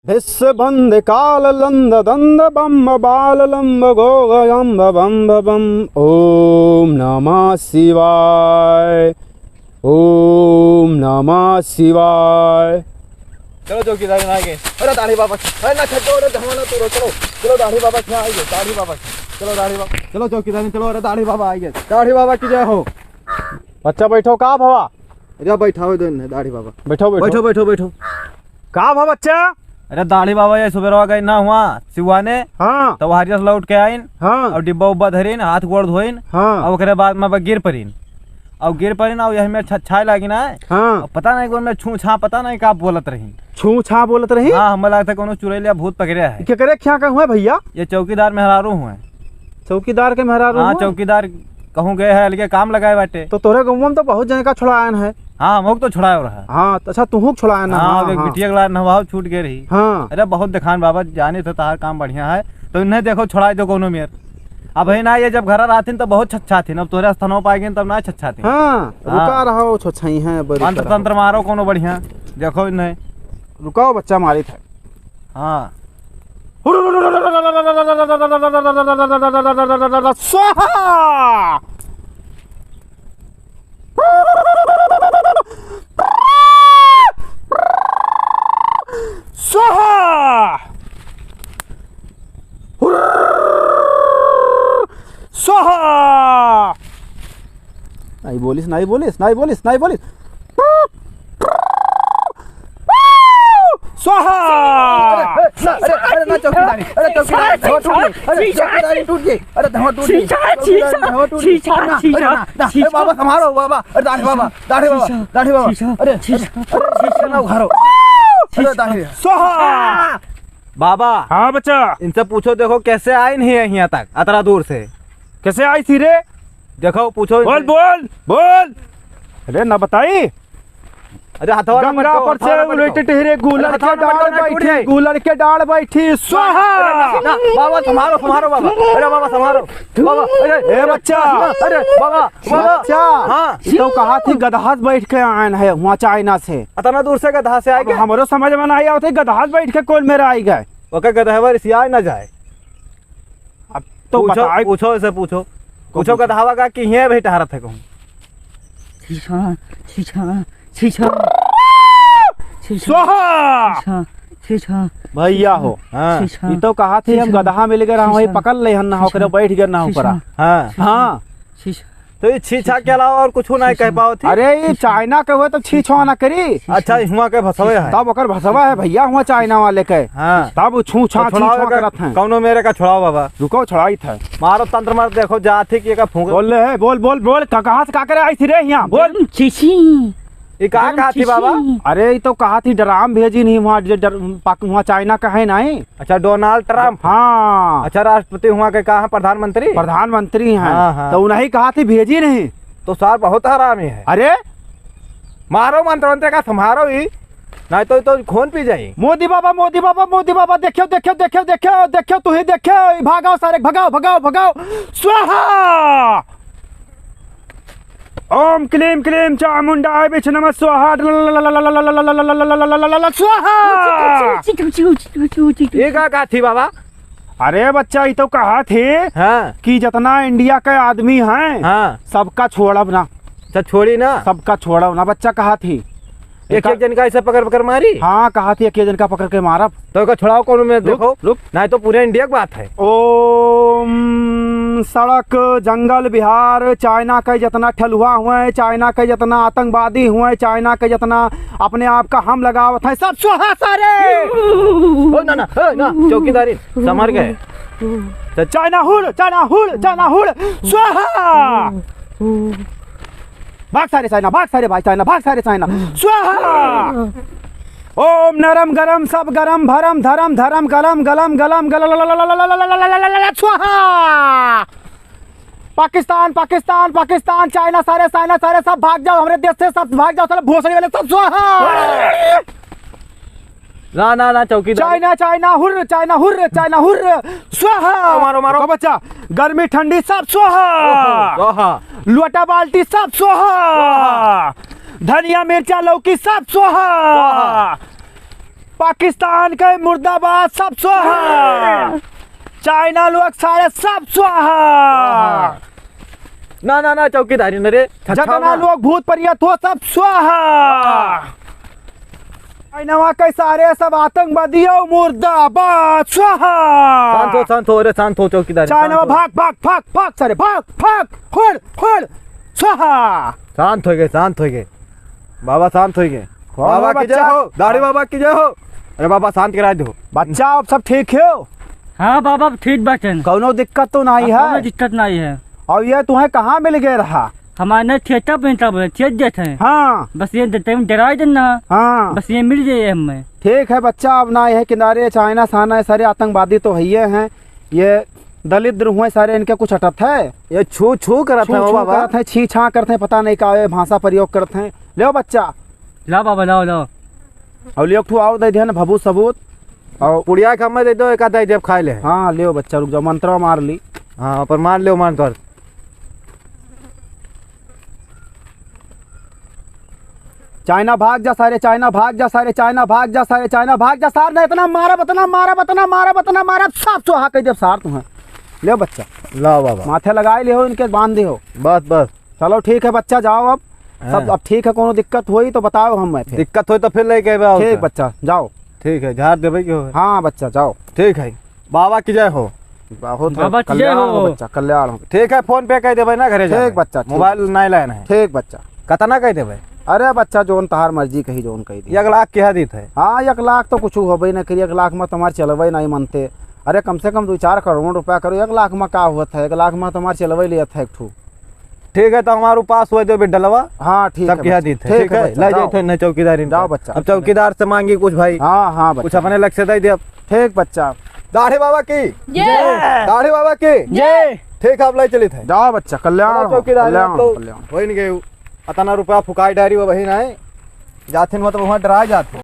भिस्स बंद काल लंद दंद बम बाल लंब गोगयम बम बम। ओम नमः शिवाय, ओम नमः शिवाय। चलो चौकीदार में आगे। अरे दाढ़ी बाबा, अरे ना छड्डो, अरे धमाना तोड़ो। चलो चलो दाढ़ी बाबा के आइए, दाढ़ी बाबा चलो दाढ़ी बाबा, चलो चौकीदार में चलो। अरे दाढ़ी बाबा आइए, दाढ़ी बाबा की जय हो। बच्चा बैठो, का भवा? अरे बैठा हो इधर दाढ़ी बाबा, बैठो बैठो बैठो बैठो। का भवा बच्चा? अरे दाढ़ी बाबा ये सुबह गई ना हुआ सिवाने, हाँ तो हरिया से लौट के आइन, हाँ और डिब्बा उब्बा धरीन, हाथ गोड़ धोइन, हाँ और ओकरे बाद में गिर पड़ीन, और गिर पड़ीन, और यही में छाई लागी ना है। हाँ पता नहीं कौन में छू छा, पता नहीं का बोलत रही, छू छा बोलत रही। हाँ हमें लगता कोनो चुड़ैलिया भूत पकड़े है। क्या करे, क्या कहूँ भैया? ये चौकीदार मेहरारू हुए। चौकीदार के मेहरारू? हाँ चौकीदार कहूँ गए है, अलगे काम लगाए बाटे। तो तोरे गाँव में तो बहुत जने का छुड़ायन है। हाँ हम तो छुड़ाए हो रहा। हाँ अच्छा, तुहू छुड़ायन? हाँ एक बिटिया गला नवाब छूट गए रही। हाँ अरे बहुत दिखान बाबा, जाने तो तार काम बढ़िया है, तो इन्हें देखो छुड़ाए दो कोनो मेर। अब है ना, ये जब घर आती अब बहुत छच्छा थी, अब तोरे स्थानों पाएगी तब ना छच्छा थी। हाँ रुका रहो, छोछई है मंत्र तंत्र मारो कोनो बढ़िया, देखो इन्हें। रुकाओ, बच्चा मारी था। हाँ स्वाहा स्वाहा स्वाहा। नहीं बोलिस, नहीं बोलिस, नहीं बोलिस, नहीं बोलिस। स्वाहा। अरे ना चौकीदारी, अरे चौकीदारी टूट गई, अरे धवा टूट गई, अरे बाबा संभालो बाबा, अरे दाढ़ी बाबा, दाढ़ी बाबा, दाढ़ी बाबा, अरे ना उखाड़ो, अरे दाढ़ी स्वाहा। बाबा। हाँ बच्चा, इनसे पूछो, देखो कैसे आए नहीं है यहाँ तक अतरा दूर से, कैसे आई थी रे? देखो पूछो। बोल बोल बोल। अरे ना बताई। अरे हथौड़ा गंगा पर से उलट टेहरे गुलर के डाल बैठी, गुलर के डाल बैठी। स्वाहा। बाबा संभालो संभालो बाबा, अरे बाबा संभालो बाबा, अरे ए बच्चा, अरे बाबा बच्चा। हाँ तो कहा थी गदहास बैठ के आयन है वहाँ चाइना से। अतना दूर से गधा से आए गए, हमारो समझ में नहीं आते, गदहास बैठ के कौन मेरा आई गए। ओके गधवा सियाए ना जाए। अब तो पूछो बताई, पूछो इसे पूछो, पूछो गधवा का कि ये बेटा हारत है कहूँ। छीछा छीछा छीछा स्वाहा। छीछा भैया हो। हाँ ये तो कहा थी हम गदहा मिल गए वही पकड़ ले हन, होकर बैठ गए ना ऊपर। हाँ हाँ छीछा। तो ये छीछा के अलावा और कुछ नहीं कह पाओ थी। अरे ये चाइना के हुए तो छी छुआ ना करी। अच्छा हुआ के भसवे है, तब ओकर भसवा है भैया हुआ चाइना वाले के। हाँ तब छू छा तो छी छुआ करत हैं। कौनो मेरे का छुड़ाओ बाबा, रुको छुड़ाई था। मारो तंत्र मार, देखो जाती कि का फूंक। बोल ले है, बोल बोल बोल। कहाँ से का करे आई थी रे यहाँ? बोल। छीछी। ये कहा थी बाबा? अरे ये तो कहा थी ड्राम भेजी नहीं वहाँ, वहाँ चाइना का है नहीं। अच्छा डोनाल्ड ट्रम्प। हाँ अच्छा राष्ट्रपति हुआ के कहा प्रधानमंत्री, प्रधानमंत्री हैं। हाँ, हाँ। तो उन्हें कहा थी भेजी नहीं। तो सार बहुत हरामी है। अरे मारो मंत्र का संभारो ही, नहीं तो खून पी जाये। मोदी बाबा, मोदी बाबा, मोदी बाबा, देखो देखो देखो देखो देखो, तू ही देखो, भागाओ सारे, भगाओ भगाओ भगाओ। स्वाहा। ओम क्लीम क्लीम चामुंडाय बिच नमः स्वाहा। स्वाहा। ये का थी बाबा? अरे बच्चा ये तो कहा थे हाँ कि जितना इंडिया के आदमी हैं हाँ सबका छोड़ब ना, अच्छा छोड़ी ना, सबका छोड़ब ना। बच्चा कहा थी एक एक जन का ऐसा पकड़ पकड़ मारी। हाँ कहा थी एक जन का पकड़ के मारब। तो का छुड़ाओ कौन में देखो, रुक। नहीं तो पूरे इंडिया की बात है। ओम सड़क जंगल बिहार, चाइना के जितना ठलुआ हुए, चाइना के जितना आतंकवादी हुए, चाइना के जितना अपने आप का हम लगावत है, सब स्वाहा सारे। ओ ना ना चौकीदारी समर गए। चाइना हुड़, चाइना हुड़, चाइना हुड़। स्वाहा। भाग सारे चाइना, भाग सारे भाई चाइना, भाग सारे चाइना। स्वाहा। ओम नरम गरम सब गरम भरम धरम धरम गलम गलम गलम गलम। स्वाहा। पाकिस्तान पाकिस्तान पाकिस्तान, चाइना सारे, चाइना सारे सब भाग जाओ, हमारे देश से सब भाग जाओ, सारे भोसड़ी वाले सब। स्वाहा। ना ना ना चौकीदार, चाइना चाइना हुर्र, चाइना हुर्र, चाइना हुर्र। स्वाहा। मारो मारो बच्चा, गर्मी ठंडी सब स्वाहा। स्वाहा। लोटा बाल्टी सब स्वाहा। धनिया मिर्चा लौकी सब स्वाहा। पाकिस्तान के मुर्दाबाद सब स्वाहा, चाइना लोग सारे सब स्वाहा, ना चौकीदारी न रे जतना लोग भूत परियत हो सब स्वाहा, चाइना के सारे सब आतंकवादियों मुर्दाबाद स्वाहा। शांत हो रे, शांत हो चौकीदारी। चाइना भाग भाग भाग भाग सारे भाग भाग खोल स्वाहा। शांत हो गए बाबा, शांत हो गए। बाबा की जय बच्चा? हो, दाढ़ी बाबा की जय हो। अरे बाबा शांत करा दो। बच्चा अब सब ठीक है? हाँ बाबा ठीक बाटन, कौनो दिक्कत तो नहीं कोई है? दिक्कत नहीं है। और ये तुम्हें कहाँ मिल गया रहा? हमारे थिएटर पे तब चेत देते हैं, हाँ बस ये डरा देना, हाँ बस ये मिल जाए हमें। ठीक है बच्चा, अब ना ये किनारे चाइना साना सारे आतंकवादी तो है हैं, ये दलित द्रोह सारे, इनके कुछ अटत है? ये छू करत है बाबा, करते हैं, छी छा करते हैं, पता नहीं का भाषा प्रयोग करते हैं। लो बच्चा, लाओ बाबा लाओ। और लियो ठू आओ दे ध्यान भभू सबूत और पुड़िया का मैं दे दो, एक आधा जब खाए ले। हाँ लियो बच्चा, रुक जाओ, मंत्रा मार ली। हाँ पर मान लो, मान कर। चाइना भाग जा सारे, चाइना भाग जा सारे, चाइना भाग जा सारे, चाइना भाग जा सार ने इतना मारा सब सुहा कह जब सार तुम्हें। ले बच्चा, लाओ बाबा, माथे लगाए ले हो, इनके बांध दे हो। बस चलो ठीक है बच्चा, जाओ अब। सब हाँ। अब ठीक है, कोनो दिक्कत हुई तो बताओ हम फिर। दिक्कत हो तो फिर लेके आओ। ठीक बच्चा जाओ। ठीक है, झाड़ देवे क्यों? हाँ बच्चा जाओ। ठीक है, बाबा की जय हो। बहुत बाबा की जय कल्याण हो। हो बच्चा, कल्याण हो। ठीक है, फोन पे कह देवे ना घरे ठीक बच्चा, ठीक। मोबाइल नहीं लाना है। ठीक बच्चा। कतना कह देवे? अरे बच्चा जोन तहार मर्जी कही जोन कही दी। 1 लाख के हादित है। हाँ 1 लाख तो कुछ होबे नहीं करी, 1 लाख में तुम्हारे चलवे नहीं मनते। अरे कम से कम 2-4 करोड़ रुपया करो, 1 लाख में का होता है? 1 लाख में तुम्हारे चलवे लिया था एक ठू। ठीक है, तो हमारे पास हुए जो डलवा हाँ ठीक सबके है हादित है। ठीक है, बच्चा, ले जाओ। जाते न चौकीदारी। जाओ बच्चा। अब चौकीदार से मांगी कुछ भाई। हाँ कुछ बच्चा, अपने लक्ष्य दे दे। अब ठीक बच्चा। दाढ़ी बाबा की जय। दाढ़ी बाबा की जय। ठीक है, अब ले चली थे। जाओ बच्चा, कल्याण हो, चौकीदार कल्याण हो, कल्याण हो। वही नहीं गए, अतना रुपया फुकाई डायरी वो वही ना है जाथिन, मतलब वहाँ डरा जाते।